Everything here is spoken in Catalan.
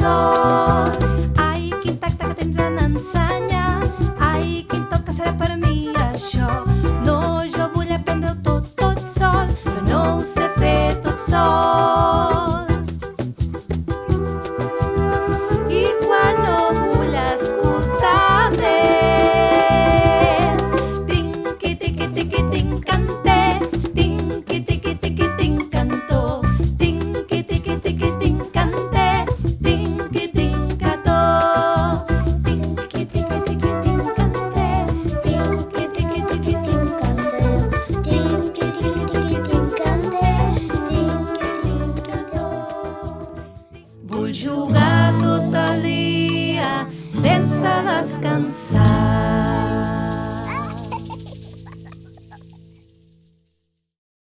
sol. Ai, quin tacte que tens en ensenyar. Ai, quin toc que serà per mi això. No, jo vull aprendre-ho tot, tot sol, però no ho sé fer tot sol. I quan no vull escoltar més, tinc canter, tinc cantó, tinc canter, tinc cató, tinc canter, vull jugar tot el dia sense descansar.